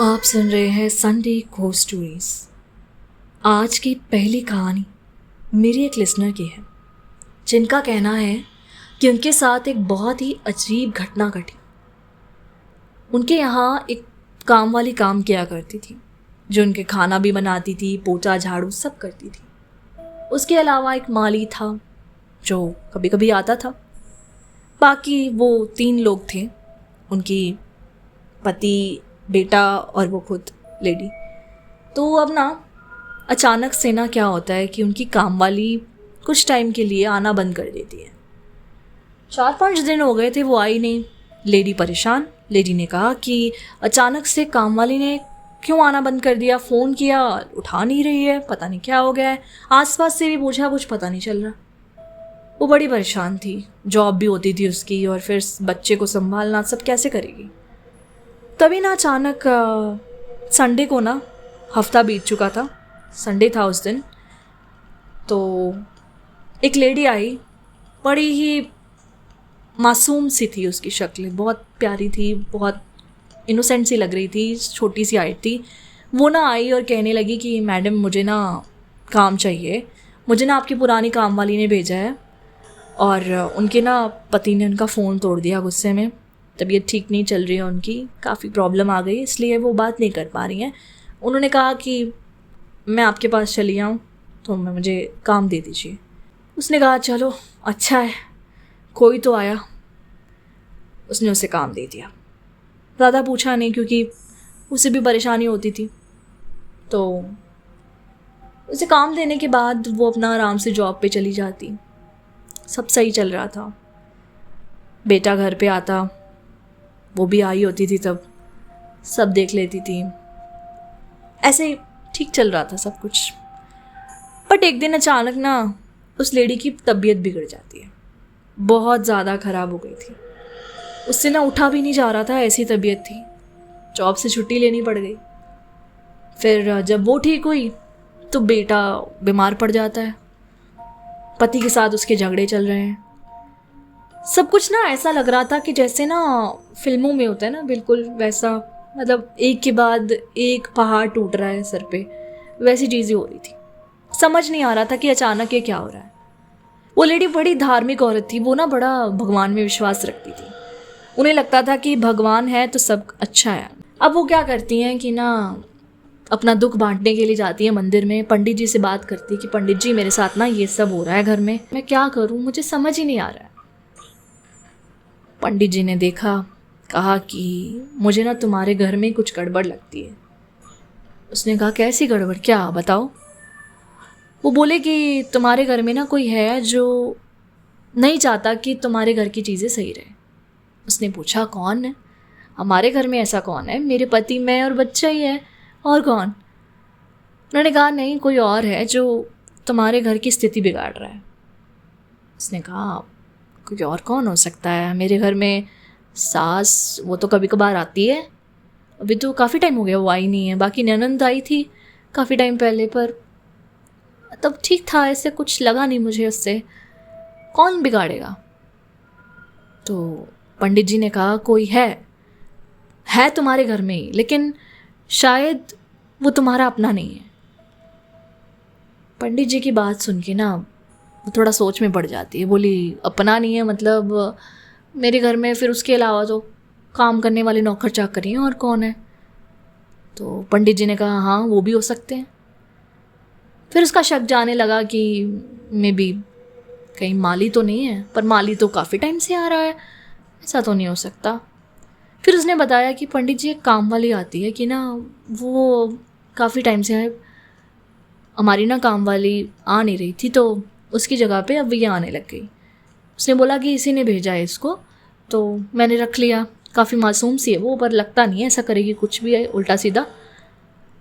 आप सुन रहे हैं संडे घोस्ट स्टोरीज। आज की पहली कहानी मेरी एक लिसनर की है, जिनका कहना है कि उनके साथ एक बहुत ही अजीब घटना घटी। उनके यहाँ एक काम वाली काम किया करती थी, जो उनके खाना भी बनाती थी, पोछा झाड़ू सब करती थी। उसके अलावा एक माली था जो कभी कभी आता था। बाकी वो 3 लोग थे, उनकी पति, बेटा और वो खुद लेडी। तो अब ना अचानक से ना क्या होता है कि उनकी काम वाली कुछ टाइम के लिए आना बंद कर देती है। 4-5 दिन हो गए थे, वो आई नहीं। लेडी परेशान। लेडी ने कहा कि अचानक से काम वाली ने क्यों आना बंद कर दिया। फ़ोन किया, उठा नहीं रही है, पता नहीं क्या हो गया है। आसपास से भी पूछा, कुछ पता नहीं चल रहा। वो बड़ी परेशान थी, जॉब भी होती थी उसकी, और फिर बच्चे को संभालना सब कैसे करेगी। तभी ना अचानक संडे को ना, हफ्ता बीत चुका था, संडे था उस दिन, तो एक लेडी आई। बड़ी ही मासूम सी थी उसकी शक्ल, बहुत प्यारी थी, बहुत इनोसेंट सी लग रही थी, छोटी सी हाइट थी। वो ना आई और कहने लगी कि मैडम मुझे ना काम चाहिए, मुझे ना आपकी पुरानी काम वाली ने भेजा है, और उनके ना पति ने उनका फ़ोन तोड़ दिया गुस्से में। तबीयत ठीक नहीं चल रही है उनकी, काफ़ी प्रॉब्लम आ गई, इसलिए वो बात नहीं कर पा रही हैं। उन्होंने कहा कि मैं आपके पास चली आऊँ तो मुझे काम दे दीजिए। उसने कहा चलो अच्छा है, कोई तो आया। उसने उसे काम दे दिया। ज़्यादा पूछा नहीं, क्योंकि उसे भी परेशानी होती थी। तो उसे काम देने के बाद वो अपना आराम से जॉब पे चली जाती। सब सही चल रहा था। बेटा घर पे आता, वो भी आई होती थी, तब सब देख लेती थी। ऐसे ठीक चल रहा था सब कुछ। बट एक दिन अचानक ना उस लेडी की तबीयत बिगड़ जाती है, बहुत ज़्यादा ख़राब हो गई थी। उससे ना उठा भी नहीं जा रहा था, ऐसी तबीयत थी। जॉब से छुट्टी लेनी पड़ गई। फिर जब वो ठीक हुई तो बेटा बीमार पड़ जाता है। पति के साथ उसके झगड़े चल रहे हैं। सब कुछ ना ऐसा लग रहा था कि जैसे ना फिल्मों में होता है ना, बिल्कुल वैसा। मतलब एक के बाद एक पहाड़ टूट रहा है सर पे, वैसी चीज़ें हो रही थी। समझ नहीं आ रहा था कि अचानक ये क्या हो रहा है। वो लेडी बड़ी धार्मिक औरत थी, वो ना बड़ा भगवान में विश्वास रखती थी। उन्हें लगता था कि भगवान है तो सब अच्छा है। अब वो क्या करती हैं कि ना अपना दुख बांटने के लिए जाती है मंदिर में। पंडित जी से बात करती है कि पंडित जी मेरे साथ ना ये सब हो रहा है घर में, मैं क्या करूँ, मुझे समझ ही नहीं आ रहा है। पंडित जी ने देखा, कहा कि मुझे ना तुम्हारे घर में कुछ गड़बड़ लगती है। उसने कहा कैसी गड़बड़, क्या बताओ। वो बोले कि तुम्हारे घर में ना कोई है जो नहीं चाहता कि तुम्हारे घर की चीज़ें सही रहे। उसने पूछा कौन है। हमारे घर में ऐसा कौन है, मेरे पति, मैं और बच्चा ही है, और कौन। उन्होंने कहा नहीं, कोई और है जो तुम्हारे घर की स्थिति बिगाड़ रहा है। उसने कहा कोई और कौन हो सकता है, मेरे घर में सास वो तो कभी कभार आती है, अभी तो काफ़ी टाइम हो गया वो आई नहीं है। बाकी ननंद आई थी काफ़ी टाइम पहले, पर तब ठीक था, ऐसे कुछ लगा नहीं मुझे उससे, कौन बिगाड़ेगा। तो पंडित जी ने कहा कोई है तुम्हारे घर में ही, लेकिन शायद वो तुम्हारा अपना नहीं है। पंडित जी की बात सुन के ना वो थोड़ा सोच में पड़ जाती है। बोली अपना नहीं है मतलब मेरे घर में फिर उसके अलावा तो काम करने वाले नौकर चाकर ही हैं, और कौन है। तो पंडित जी ने कहा हाँ वो भी हो सकते हैं। फिर उसका शक जाने लगा कि मे बी कहीं माली तो नहीं है, पर माली तो काफ़ी टाइम से आ रहा है, ऐसा तो नहीं हो सकता। फिर उसने बताया कि पंडित जी एक काम वाली आती है कि ना वो काफ़ी टाइम से हमारी ना काम वाली आ नहीं रही थी, तो उसकी जगह पे अब ये आने लग गई। उसने बोला कि इसी ने भेजा है इसको, तो मैंने रख लिया। काफ़ी मासूम सी है वो, पर लगता नहीं है ऐसा करेगी कुछ भी है उल्टा सीधा।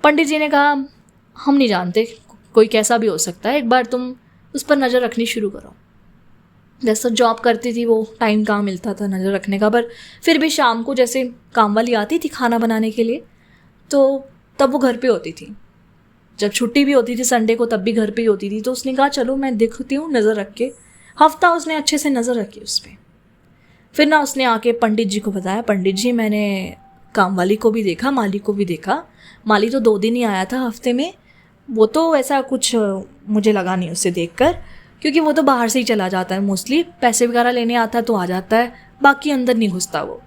पंडित जी ने कहा हम नहीं जानते, कोई कैसा भी हो सकता है, एक बार तुम उस पर नज़र रखनी शुरू करो। जैसा जॉब करती थी वो टाइम कहाँ मिलता था नज़र रखने का, पर फिर भी शाम को जैसे काम वाली आती थी खाना बनाने के लिए, तो तब वो घर पे होती थी। जब छुट्टी भी होती थी संडे को, तब भी घर पे ही होती थी। तो उसने कहा चलो मैं देखती हूँ नज़र रख के। हफ्ता उसने अच्छे से नज़र रखी उस पर। फिर ना उसने आके पंडित जी को बताया, पंडित जी मैंने काम वाली को भी देखा, माली को भी देखा। माली तो 2 दिन ही आया था हफ्ते में, वो तो ऐसा कुछ मुझे लगा नहीं उससे देखकर, क्योंकि वो तो बाहर से ही चला जाता है मोस्टली, पैसे वगैरह लेने आता है तो आ जाता है, बाकी अंदर नहीं घुसता वो।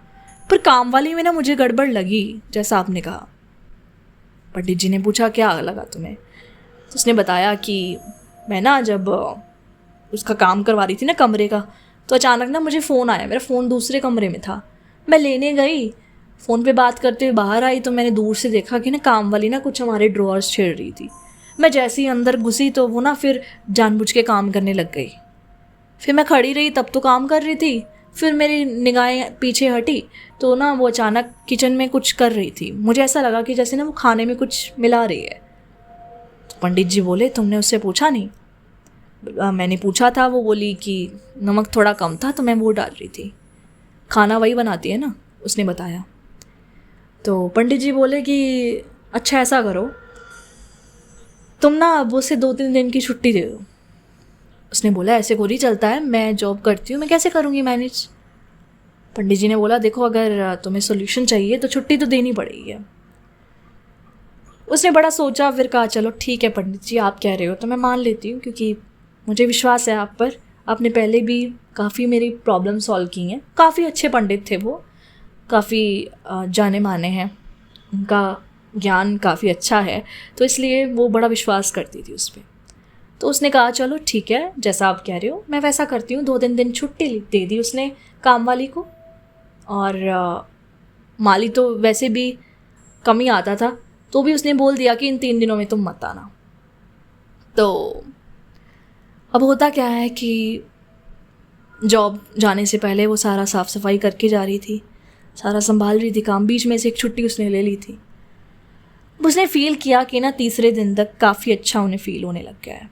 पर काम वाली में ना मुझे गड़बड़ लगी, जैसा आपने कहा। पंडित जी ने पूछा क्या लगा तुम्हें? तो उसने बताया कि मैं ना जब उसका काम करवा रही थी ना कमरे का, तो अचानक ना मुझे फ़ोन आया, मेरा फ़ोन दूसरे कमरे में था, मैं लेने गई, फ़ोन पे बात करते हुए बाहर आई तो मैंने दूर से देखा कि ना काम वाली ना कुछ हमारे ड्रॉर्स छेड़ रही थी। मैं जैसे ही अंदर घुसी तो वो ना फिर जानबूझ के काम करने लग गई। फिर मैं खड़ी रही, तब तो काम कर रही थी, फिर मेरी निगाहें पीछे हटी तो ना वो अचानक किचन में कुछ कर रही थी। मुझे ऐसा लगा कि जैसे ना वो खाने में कुछ मिला रही है। तो पंडित जी बोले तुमने उससे पूछा नहीं? मैंने पूछा था, वो बोली कि नमक थोड़ा कम था तो मैं वो डाल रही थी, खाना वही बनाती है ना, उसने बताया। तो पंडित जी बोले कि अच्छा ऐसा करो, तुम ना अब उसे 2-3 दिन की छुट्टी दे दो। उसने बोला ऐसे थोड़ी चलता है, मैं जॉब करती हूँ, मैं कैसे करूँगी मैनेज? पंडित जी ने बोला देखो अगर तुम्हें सोल्यूशन चाहिए तो छुट्टी तो देनी पड़ेगी। उसने बड़ा सोचा, फिर कहा चलो ठीक है पंडित जी, आप कह रहे हो तो मैं मान लेती हूँ, क्योंकि मुझे विश्वास है आप पर, आपने पहले भी काफ़ी मेरी प्रॉब्लम सॉल्व की हैं। काफ़ी अच्छे पंडित थे वो, काफ़ी जाने माने हैं, उनका ज्ञान काफ़ी अच्छा है, तो इसलिए वो बड़ा विश्वास करती थी उस पर। तो उसने कहा चलो ठीक है जैसा आप कह रहे हो मैं वैसा करती हूँ। 2-3 दिन छुट्टी दे दी उसने काम वाली को, और माली तो वैसे भी कम ही आता था, तो भी उसने बोल दिया कि इन 3 दिनों में तुम मत आना। तो अब होता क्या है कि जॉब जाने से पहले वो सारा साफ़ सफाई करके जा रही थी, सारा संभाल रही थी काम, बीच में से एक छुट्टी उसने ले ली थी। उसने फ़ील किया कि ना तीसरे दिन तक काफ़ी अच्छा उन्हें फ़ील होने लग गया है,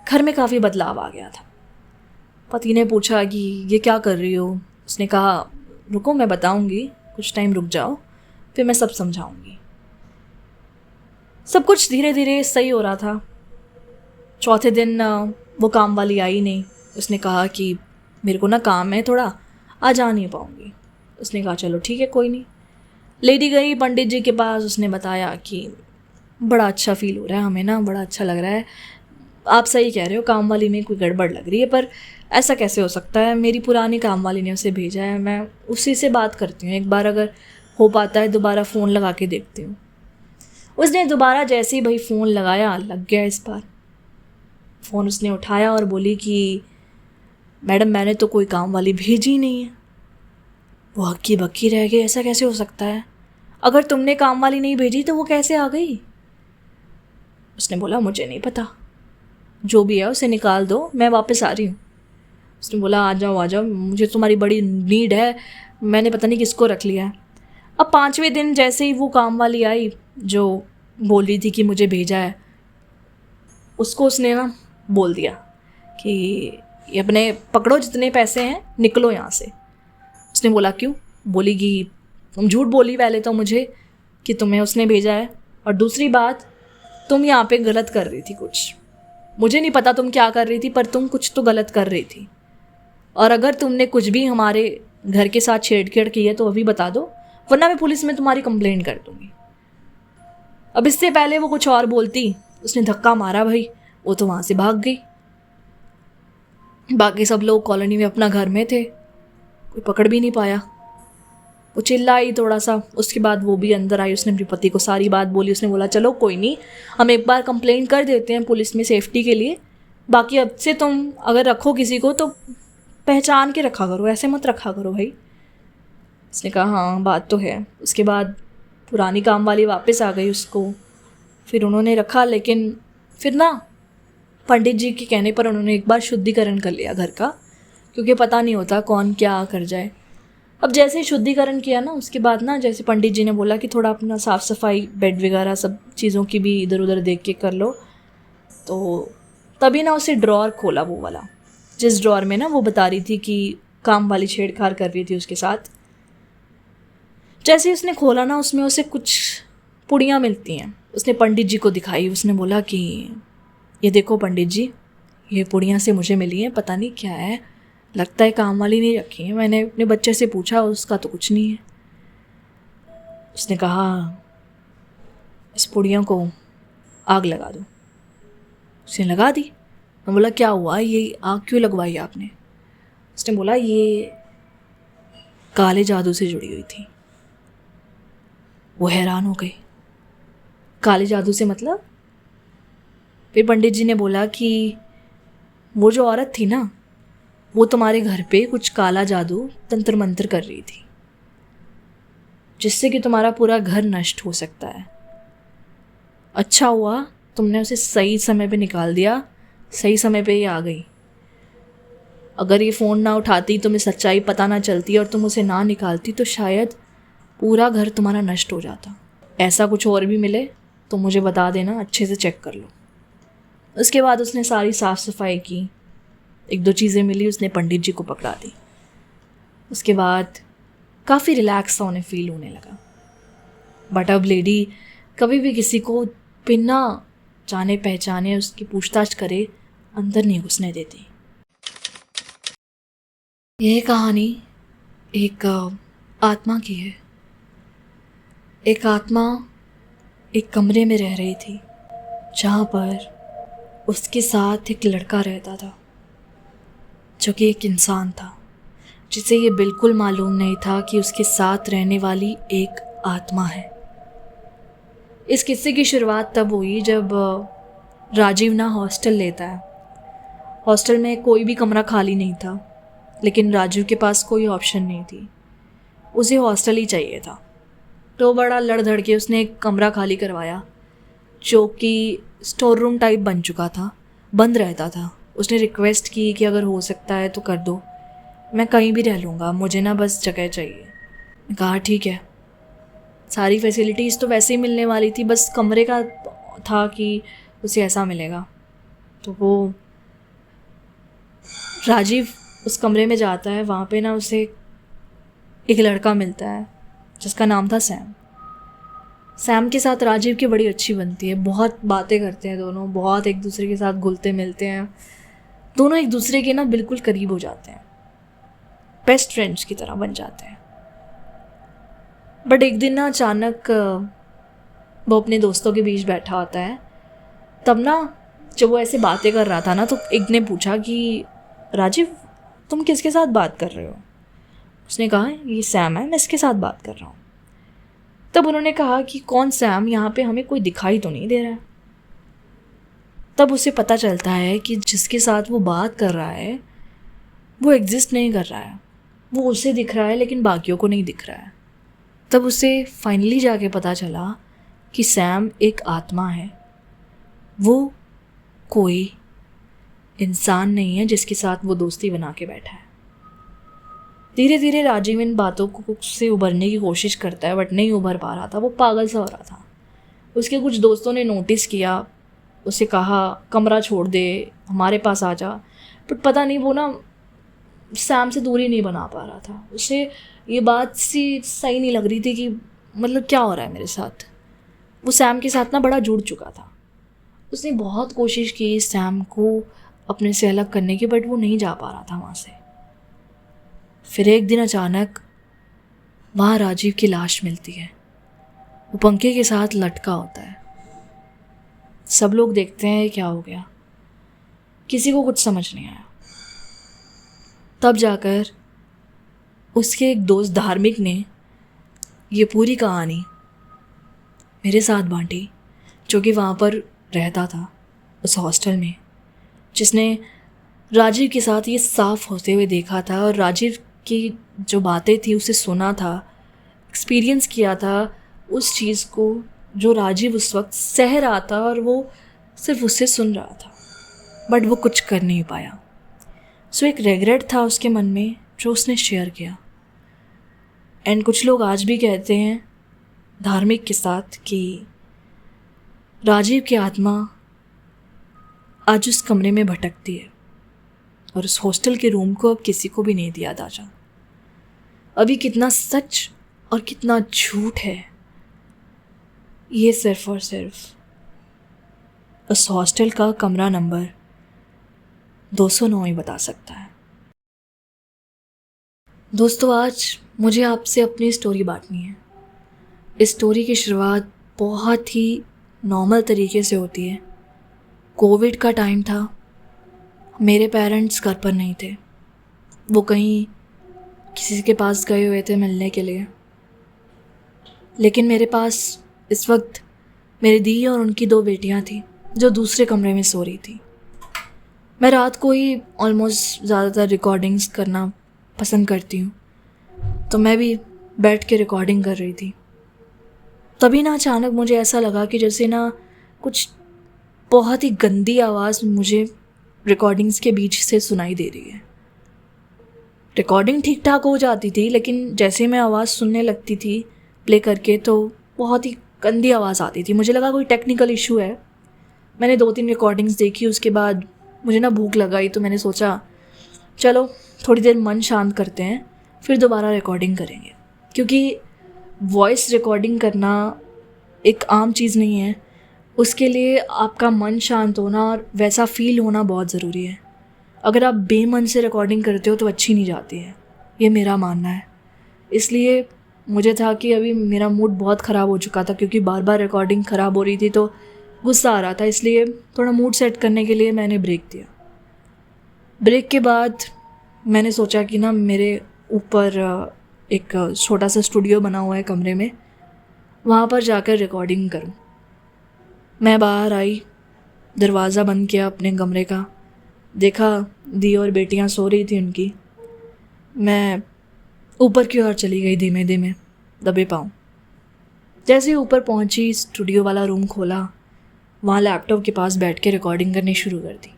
घर में काफ़ी बदलाव आ गया था। पति ने पूछा कि ये क्या कर रही हो? उसने कहा रुको मैं बताऊंगी, कुछ टाइम रुक जाओ, फिर मैं सब समझाऊंगी। सब कुछ धीरे धीरे सही हो रहा था। चौथे दिन वो काम वाली आई नहीं। उसने कहा कि मेरे को ना काम है थोड़ा, आज आ नहीं पाऊँगी। उसने कहा चलो ठीक है कोई नहीं। लेडी गई पंडित जी के पास, उसने बताया कि बड़ा अच्छा फ़ील हो रहा है हमें ना, बड़ा अच्छा लग रहा है, आप सही कह रहे हो काम वाली में कोई गड़बड़ लग रही है, पर ऐसा कैसे हो सकता है, मेरी पुरानी काम वाली ने उसे भेजा है, मैं उसी से बात करती हूँ, एक बार अगर हो पाता है दोबारा फ़ोन लगा के देखती हूँ। उसने दोबारा जैसे ही भाई फ़ोन लगाया, लग गया इस बार। फ़ोन उसने उठाया और बोली कि मैडम मैंने तो कोई काम वाली भेजी नहीं है। वो हक्की बक्की रह गई, ऐसा कैसे हो सकता है, अगर तुमने काम वाली नहीं भेजी तो वो कैसे आ गई? उसने बोला मुझे नहीं पता, जो भी है उसे निकाल दो, मैं वापस आ रही हूँ। उसने बोला आ जाओ, मुझे तुम्हारी बड़ी नीड है, मैंने पता नहीं किसको रख लिया है। अब 5वें दिन जैसे ही वो काम वाली आई जो बोल रही थी कि मुझे भेजा है, उसको उसने ना बोल दिया कि ये अपने पकड़ो जितने पैसे हैं, निकलो यहाँ से। उसने बोला क्यों? बोली कि तुम झूठ बोली पहले तो मुझे कि तुम्हें उसने भेजा है, और दूसरी बात तुम यहाँ पे गलत कर रही थी कुछ, मुझे नहीं पता तुम क्या कर रही थी, पर तुम कुछ तो गलत कर रही थी, और अगर तुमने कुछ भी हमारे घर के साथ छेड़छाड़ की है तो अभी बता दो, वरना मैं पुलिस में तुम्हारी कंप्लेंट कर दूँगी। अब इससे पहले वो कुछ और बोलती, उसने धक्का मारा भाई, वो तो वहाँ से भाग गई। बाकी सब लोग कॉलोनी में अपना घर में थे, कोई पकड़ भी नहीं पाया। वो चिल्लाई थोड़ा सा, उसके बाद वो भी अंदर आई, उसने अपने पति को सारी बात बोली। उसने बोला चलो कोई नहीं, हम एक बार कंप्लेंट कर देते हैं पुलिस में सेफ्टी के लिए, बाकी अब से तुम अगर रखो किसी को तो पहचान के रखा करो, ऐसे मत रखा करो भाई। उसने कहा हाँ बात तो है। उसके बाद पुरानी काम वाली वापस आ गई उसको, फिर उन्होंने रखा, लेकिन फिर ना पंडित जी के कहने पर उन्होंने एक बार शुद्धिकरण कर लिया घर का, क्योंकि पता नहीं होता कौन क्या कर जाए। अब जैसे ही शुद्धिकरण किया ना, उसके बाद ना जैसे पंडित जी ने बोला कि थोड़ा अपना साफ़ सफाई, बेड वगैरह सब चीज़ों की भी इधर उधर देख के कर लो, तो तभी ना उसे ड्रॉर खोला, वो वाला जिस ड्रॉर में ना वो बता रही थी कि काम वाली छेड़छाड़ कर रही थी उसके साथ। जैसे ही उसने खोला ना, उसमें उसे कुछ पुड़ियाँ मिलती हैं। उसने पंडित जी को दिखाई, उसने बोला कि ये देखो पंडित जी, ये पुड़ियाँ से मुझे मिली हैं, पता नहीं क्या है, लगता है काम वाली नहीं रखी है, मैंने अपने बच्चे से पूछा उसका तो कुछ नहीं है। उसने कहा इस पुड़ियों को आग लगा दो। उसने लगा दी। मैं बोला क्या हुआ, ये आग क्यों लगवाई आपने? उसने बोला ये काले जादू से जुड़ी हुई थी। वो हैरान हो गई, काले जादू से मतलब? फिर पंडित जी ने बोला कि वो जो औरत थी ना, वो तुम्हारे घर पे कुछ काला जादू तंत्र मंत्र कर रही थी, जिससे कि तुम्हारा पूरा घर नष्ट हो सकता है। अच्छा हुआ तुमने उसे सही समय पे निकाल दिया, सही समय पे ही आ गई। अगर ये फ़ोन ना उठाती, तुम्हें सच्चाई पता ना चलती और तुम उसे ना निकालती, तो शायद पूरा घर तुम्हारा नष्ट हो जाता। ऐसा कुछ और भी मिले तो मुझे बता देना, अच्छे से चेक कर लो। उसके बाद उसने सारी साफ़ सफाई की, एक दो चीज़ें मिली, उसने पंडित जी को पकड़ा दी। उसके बाद काफ़ी रिलैक्स सा उन्हें फील होने लगा। बट अब लेडी कभी भी किसी को बिना जाने पहचाने उसकी पूछताछ करे अंदर नहीं घुसने देती। यह कहानी एक आत्मा की है। एक आत्मा एक कमरे में रह रही थी, जहाँ पर उसके साथ एक लड़का रहता था, जो कि एक इंसान था, जिसे ये बिल्कुल मालूम नहीं था कि उसके साथ रहने वाली एक आत्मा है। इस किस्से की शुरुआत तब हुई जब राजीव ना हॉस्टल लेता है। हॉस्टल में कोई भी कमरा खाली नहीं था, लेकिन राजीव के पास कोई ऑप्शन नहीं थी, उसे हॉस्टल ही चाहिए था। तो बड़ा लड़ धड़ के उसने एक कमरा खाली करवाया, जो कि स्टोर रूम टाइप बन चुका था, बंद रहता था। उसने रिक्वेस्ट की कि अगर हो सकता है तो कर दो, मैं कहीं भी रह लूँगा, मुझे ना बस जगह चाहिए। मैं कहा ठीक है। सारी फैसिलिटीज़ तो वैसे ही मिलने वाली थी, बस कमरे का था कि उसे ऐसा मिलेगा। तो वो राजीव उस कमरे में जाता है। वहाँ पे ना उसे एक लड़का मिलता है जिसका नाम था सैम। सैम के साथ राजीव की बड़ी अच्छी बनती है, बहुत बातें करते हैं दोनों, बहुत एक दूसरे के साथ घुलते मिलते हैं। दोनों एक दूसरे के ना बिल्कुल करीब हो जाते हैं, बेस्ट फ्रेंड्स की तरह बन जाते हैं। बट एक दिन ना अचानक वो अपने दोस्तों के बीच बैठा होता है। तब ना जब वो ऐसे बातें कर रहा था ना, तो एक ने पूछा कि राजीव तुम किसके साथ बात कर रहे हो? उसने कहा ये सैम है, मैं इसके साथ बात कर रहा हूँ। तब उन्होंने कहा कि कौन सैम, यहाँ पे हमें कोई दिखाई तो नहीं दे रहा है। तब उसे पता चलता है कि जिसके साथ वो बात कर रहा है वो एग्जिस्ट नहीं कर रहा है, वो उसे दिख रहा है लेकिन बाकियों को नहीं दिख रहा है। तब उसे फाइनली जाके पता चला कि सैम एक आत्मा है, वो कोई इंसान नहीं है जिसके साथ वो दोस्ती बना के बैठा है। धीरे धीरे राजीव इन बातों को से उभरने की कोशिश करता है, बट नहीं उभर पा रहा था, वो पागल सा हो रहा था। उसके कुछ दोस्तों ने नोटिस किया, उसे कहा कमरा छोड़ दे, हमारे पास आ जा। बट पता नहीं वो ना सैम से दूरी नहीं बना पा रहा था। उसे ये बात सी सही नहीं लग रही थी कि मतलब क्या हो रहा है मेरे साथ। वो सैम के साथ ना बड़ा जुड़ चुका था। उसने बहुत कोशिश की सैम को अपने से अलग करने की, बट वो नहीं जा पा रहा था वहाँ से। फिर एक दिन अचानक वहाँ राजीव की लाश मिलती है। वो पंखे के साथ लटका होता है। सब लोग देखते हैं क्या हो गया, किसी को कुछ समझ नहीं आया। तब जाकर उसके एक दोस्त धार्मिक ने ये पूरी कहानी मेरे साथ बांटी, जो कि वहाँ पर रहता था उस हॉस्टल में, जिसने राजीव के साथ ये साफ होते हुए देखा था और राजीव की जो बातें थी उसे सुना था, एक्सपीरियंस किया था उस चीज़ को जो राजीव उस वक्त सह रहा था, और वो सिर्फ उससे सुन रहा था, बट वो कुछ कर नहीं पाया। सो एक रिग्रेट था उसके मन में जो उसने शेयर किया। एंड कुछ लोग आज भी कहते हैं धार्मिक के साथ कि राजीव की आत्मा आज उस कमरे में भटकती है और उस हॉस्टल के रूम को अब किसी को भी नहीं दिया दाजा। अभी कितना सच और कितना झूठ है ये सिर्फ और सिर्फ उस हॉस्टल का कमरा नंबर 209 ही बता सकता है। दोस्तों आज मुझे आपसे अपनी स्टोरी बांटनी है। इस स्टोरी की शुरुआत बहुत ही नॉर्मल तरीके से होती है। कोविड का टाइम था, मेरे पेरेंट्स घर पर नहीं थे, वो कहीं किसी के पास गए हुए थे मिलने के लिए। लेकिन मेरे पास इस वक्त मेरी दी और उनकी 2 बेटियां थी जो दूसरे कमरे में सो रही थी। मैं रात को ही ऑलमोस्ट ज़्यादातर रिकॉर्डिंग्स करना पसंद करती हूँ, तो मैं भी बैठ के रिकॉर्डिंग कर रही थी। तभी ना अचानक मुझे ऐसा लगा कि जैसे ना कुछ बहुत ही गंदी आवाज़ मुझे रिकॉर्डिंग्स के बीच से सुनाई दे रही है। रिकॉर्डिंग ठीक ठाक हो जाती थी, लेकिन जैसे मैं आवाज़ सुनने लगती थी प्ले करके तो बहुत ही गंदी आवाज़ आती थी। मुझे लगा कोई टेक्निकल इशू है। मैंने 2-3 रिकॉर्डिंग्स देखी, उसके बाद मुझे ना भूख लगाई, तो मैंने सोचा चलो थोड़ी देर मन शांत करते हैं, फिर दोबारा रिकॉर्डिंग करेंगे। क्योंकि वॉइस रिकॉर्डिंग करना एक आम चीज़ नहीं है, उसके लिए आपका मन शांत होना और वैसा फील होना बहुत ज़रूरी है। अगर आप बेमन से रिकॉर्डिंग करते हो तो अच्छी नहीं जाती है, ये मेरा मानना है। इसलिए मुझे था कि अभी मेरा मूड बहुत ख़राब हो चुका था, क्योंकि बार बार रिकॉर्डिंग ख़राब हो रही थी तो गुस्सा आ रहा था। इसलिए थोड़ा मूड सेट करने के लिए मैंने ब्रेक दिया। ब्रेक के बाद मैंने सोचा कि ना मेरे ऊपर एक छोटा सा स्टूडियो बना हुआ है कमरे में, वहाँ पर जाकर रिकॉर्डिंग करूँ। मैं बाहर आई, दरवाज़ा बंद किया अपने कमरे का, देखा दी और बेटियाँ सो रही थी उनकी। मैं ऊपर की ओर चली गई धीमे धीमे दबे पाँव। जैसे ही ऊपर पहुँची, स्टूडियो वाला रूम खोला, वहाँ लैपटॉप के पास बैठ के रिकॉर्डिंग करनी शुरू कर दी।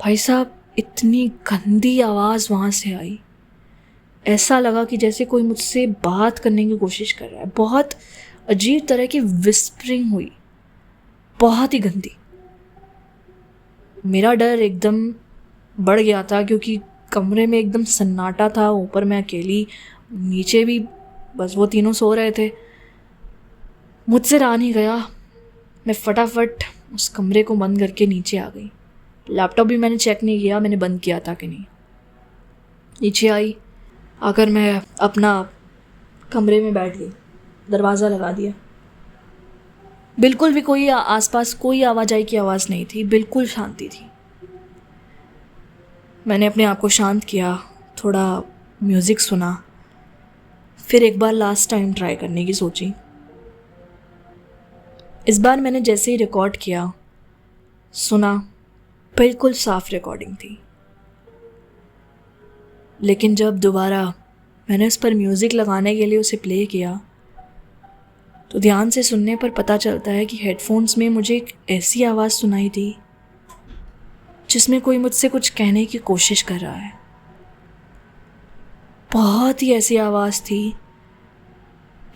भाई साहब, इतनी गंदी आवाज़ वहाँ से आई, ऐसा लगा कि जैसे कोई मुझसे बात करने की कोशिश कर रहा है। बहुत अजीब तरह की विस्परिंग हुई, बहुत ही गंदी। मेरा डर एकदम बढ़ गया था, क्योंकि कमरे में एकदम सन्नाटा था, ऊपर मैं अकेली, नीचे भी बस वो तीनों सो रहे थे। मुझसे रहा नहीं गया, मैं फटाफट उस कमरे को बंद करके नीचे आ गई। लैपटॉप भी मैंने चेक नहीं किया मैंने बंद किया था कि नहीं। नीचे आई, आकर मैं अपना कमरे में बैठ गई, दरवाज़ा लगा दिया। बिल्कुल भी कोई आसपास कोई आवाजाही की आवाज़ नहीं थी, बिल्कुल शांति थी। मैंने अपने आप को शांत किया, थोड़ा म्यूज़िक सुना, फिर एक बार लास्ट टाइम ट्राई करने की सोची। इस बार मैंने जैसे ही रिकॉर्ड किया, सुना, बिल्कुल साफ रिकॉर्डिंग थी। लेकिन जब दोबारा मैंने उस पर म्यूज़िक लगाने के लिए उसे प्ले किया, तो ध्यान से सुनने पर पता चलता है कि हेडफोन्स में मुझे एक ऐसी आवाज़ सुनाई दी जिसमें कोई मुझसे कुछ कहने की कोशिश कर रहा है। बहुत ही ऐसी आवाज़ थी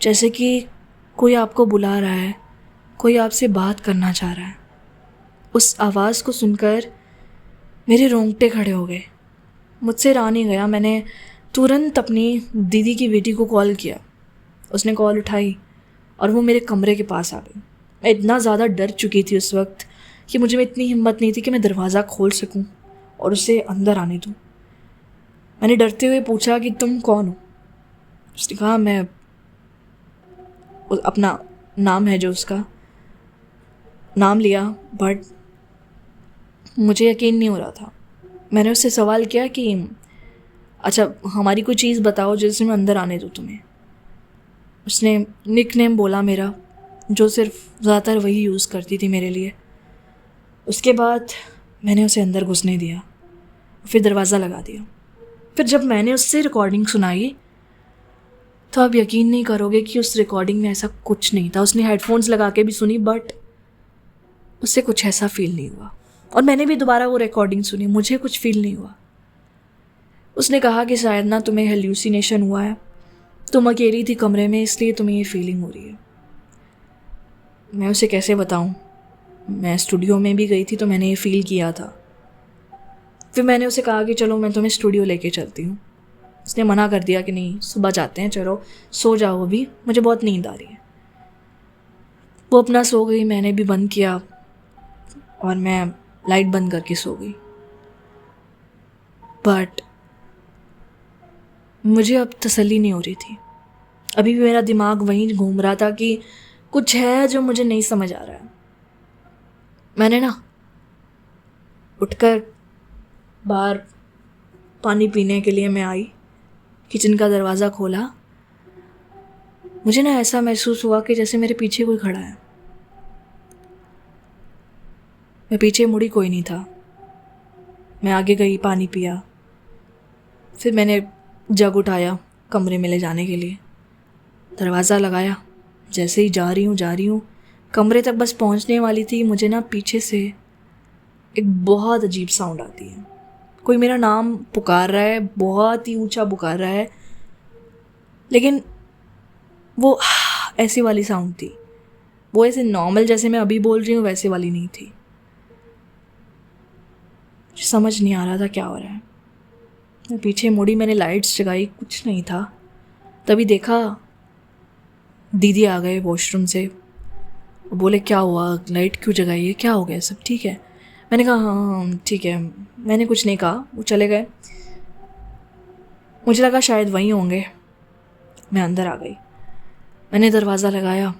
जैसे कि कोई आपको बुला रहा है, कोई आपसे बात करना चाह रहा है। उस आवाज़ को सुनकर मेरे रोंगटे खड़े हो गए। मुझसे रहा नहीं गया, मैंने तुरंत अपनी दीदी की बेटी को कॉल किया। उसने कॉल उठाई और वो मेरे कमरे के पास आ गई। मैं इतना ज़्यादा डर चुकी थी उस वक्त कि मुझे में इतनी हिम्मत नहीं थी कि मैं दरवाज़ा खोल सकूं और उसे अंदर आने दूं। मैंने डरते हुए पूछा कि तुम कौन हो? उसने कहा मैं, अपना नाम है जो उसका नाम लिया, बट मुझे यकीन नहीं हो रहा था। मैंने उससे सवाल किया कि अच्छा हमारी कोई चीज़ बताओ जिससे मैं अंदर आने दूँ तुम्हें। उसने निक नेम बोला मेरा, जो सिर्फ ज़्यादातर वही यूज़ करती थी मेरे लिए। उसके बाद मैंने उसे अंदर घुसने दिया, फिर दरवाज़ा लगा दिया। फिर जब मैंने उससे रिकॉर्डिंग सुनाई तो आप यकीन नहीं करोगे कि उस रिकॉर्डिंग में ऐसा कुछ नहीं था। उसने हेडफोन्स लगा के भी सुनी, बट उससे कुछ ऐसा फील नहीं हुआ। और मैंने भी दोबारा वो रिकॉर्डिंग सुनी, मुझे कुछ फील नहीं हुआ। उसने कहा कि शायद ना तुम्हें हेल्यूसिनेशन हुआ है, तुम अकेली थी कमरे में इसलिए तुम्हें ये फीलिंग हो रही है। मैं उसे कैसे बताऊं, मैं स्टूडियो में भी गई थी तो मैंने ये फ़ील किया था। फिर मैंने उसे कहा कि चलो मैं तुम्हें स्टूडियो लेके चलती हूँ। उसने मना कर दिया कि नहीं, सुबह जाते हैं, चलो सो जाओ, अभी मुझे बहुत नींद आ रही है। वो अपना सो गई, मैंने भी बंद किया और मैं लाइट बंद करके सो गई। बट मुझे अब तसल्ली नहीं हो रही थी। अभी भी मेरा दिमाग वहीं घूम रहा था कि कुछ है जो मुझे नहीं समझ आ रहा है। मैंने ना उठकर बाहर पानी पीने के लिए मैं आई, किचन का दरवाज़ा खोला। मुझे ना ऐसा महसूस हुआ कि जैसे मेरे पीछे कोई खड़ा है। मैं पीछे मुड़ी, कोई नहीं था। मैं आगे गई, पानी पिया, फिर मैंने जग उठाया कमरे में ले जाने के लिए, दरवाज़ा लगाया। जैसे ही जा रही हूँ कमरे तक बस पहुँचने वाली थी, मुझे ना पीछे से एक बहुत अजीब साउंड आती है। कोई मेरा नाम पुकार रहा है, बहुत ही ऊंचा पुकार रहा है, लेकिन वो ऐसी वाली साउंड थी। वो ऐसे नॉर्मल जैसे मैं अभी बोल रही हूँ वैसे वाली नहीं थी। समझ नहीं आ रहा था क्या हो रहा है। मैं पीछे मुड़ी, मैंने लाइट्स जगाई, कुछ नहीं था। तभी देखा दीदी आ गए वॉशरूम से। वो बोले क्या हुआ, लाइट क्यों जगाई है, क्या हो गया, सब ठीक है? मैंने कहा हाँ ठीक है। मैंने कुछ नहीं कहा, वो चले गए। मुझे लगा शायद वहीं होंगे। मैं अंदर आ गई, मैंने दरवाज़ा लगाया,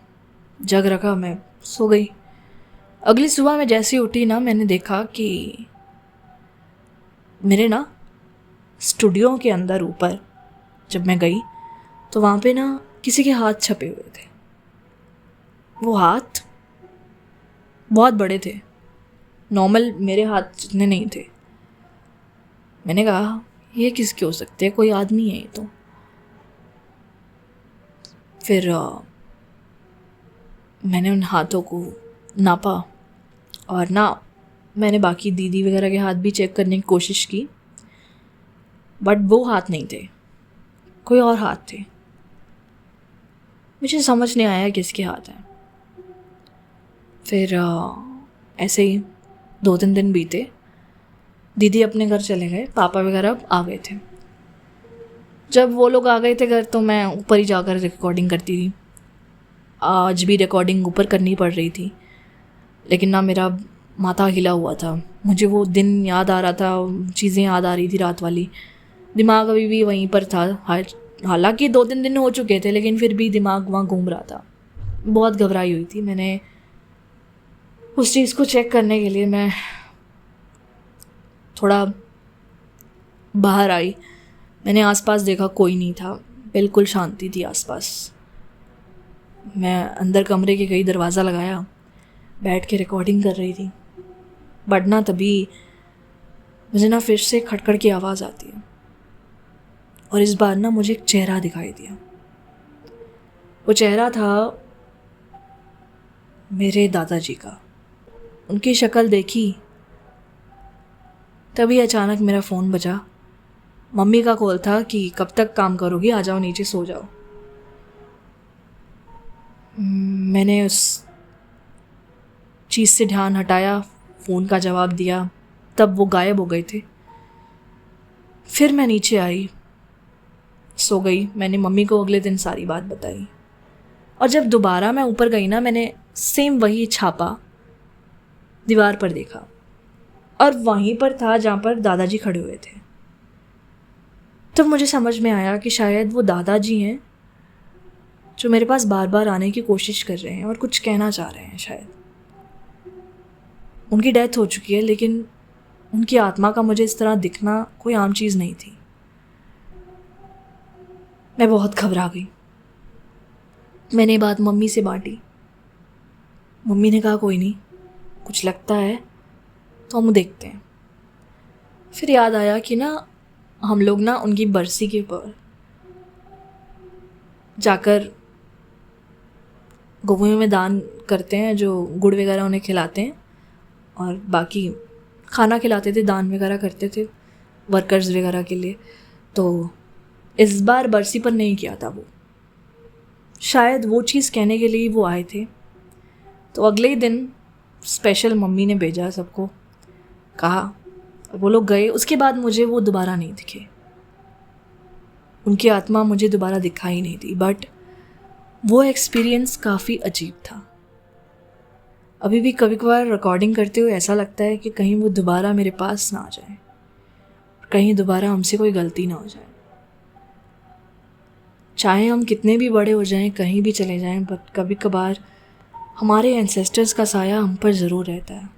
जग रखा, मैं सो गई। अगली सुबह मैं जैसे ही उठी ना, मैंने देखा कि मेरे ना स्टूडियो के अंदर ऊपर जब मैं गई तो वहाँ पे ना किसी के हाथ छपे हुए थे। वो हाथ बहुत बड़े थे, नॉर्मल मेरे हाथ जितने नहीं थे। मैंने कहा ये किसके हो सकते हैं, कोई आदमी है ये तो। फिर मैंने उन हाथों को नापा और ना मैंने बाकी दीदी वगैरह के हाथ भी चेक करने की कोशिश की, बट वो हाथ नहीं थे, कोई और हाथ थे। मुझे समझ नहीं आया किसके हाथ हैं। फिर ऐसे ही 2-3 दिन बीते, दीदी अपने घर चले गए, पापा वगैरह आ गए थे। जब वो लोग आ गए थे घर तो मैं ऊपर ही जाकर रिकॉर्डिंग करती थी। आज भी रिकॉर्डिंग ऊपर करनी पड़ रही थी, लेकिन ना मेरा माथा हिला हुआ था। मुझे वो दिन याद आ रहा था, चीज़ें याद आ रही थी रात वाली। दिमाग अभी भी वहीं पर था। हालांकि 2-3 दिन हो चुके थे, लेकिन फिर भी दिमाग वहाँ घूम रहा था। बहुत घबराई हुई थी। मैंने उस चीज़ को चेक करने के लिए मैं थोड़ा बाहर आई। मैंने आसपास देखा, कोई नहीं था, बिल्कुल शांति थी आसपास। मैं अंदर कमरे के कई दरवाज़ा लगाया, बैठ के रिकॉर्डिंग कर रही थी। बट ना तभी मुझे ना फिर से खटखड़ की आवाज़ आती है, और इस बार ना मुझे एक चेहरा दिखाई दिया। वो चेहरा था मेरे दादाजी का। उनकी शक्ल देखी, तभी अचानक मेरा फ़ोन बजा। मम्मी का कॉल था कि कब तक काम करोगी, आ जाओ नीचे सो जाओ। मैंने उस चीज़ से ध्यान हटाया, फ़ोन का जवाब दिया, तब वो गायब हो गए थे। फिर मैं नीचे आई, सो गई। मैंने मम्मी को अगले दिन सारी बात बताई, और जब दोबारा मैं ऊपर गई ना, मैंने सेम वही छापा दीवार पर देखा, और वहीं पर था जहाँ पर दादाजी खड़े हुए थे। तब मुझे समझ में आया कि शायद वो दादाजी हैं जो मेरे पास बार बार आने की कोशिश कर रहे हैं और कुछ कहना चाह रहे हैं। शायद उनकी डेथ हो चुकी है, लेकिन उनकी आत्मा का मुझे इस तरह दिखना कोई आम चीज़ नहीं थी। मैं बहुत घबरा गई। मैंने बात मम्मी से बांटी। मम्मी ने कहा कोई नहीं, कुछ लगता है तो हम देखते हैं। फिर याद आया कि ना हम लोग ना उनकी बरसी के ऊपर जाकर गौओं में दान करते हैं, जो गुड़ वगैरह उन्हें खिलाते हैं, और बाकी खाना खिलाते थे, दान वगैरह करते थे वर्कर्स वगैरह के लिए। तो इस बार बरसी पर नहीं किया था वो, शायद वो चीज़ कहने के लिए वो आए थे। तो अगले ही दिन स्पेशल मम्मी ने भेजा, सबको कहा, वो लोग गए। उसके बाद मुझे वो दोबारा नहीं दिखे, उनकी आत्मा मुझे दोबारा दिखाई नहीं दी। बट वो एक्सपीरियंस काफ़ी अजीब था। अभी भी कभी कभार रिकॉर्डिंग करते हुए ऐसा लगता है कि कहीं वो दोबारा मेरे पास ना आ जाए, कहीं दोबारा हमसे कोई गलती ना हो जाए। चाहे हम कितने भी बड़े हो जाएं, कहीं भी चले जाएं, बट कभी कभार हमारे एंसेस्टर्स का साया हम पर ज़रूर रहता है।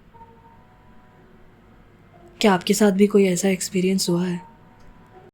क्या आपके साथ भी कोई ऐसा एक्सपीरियंस हुआ है?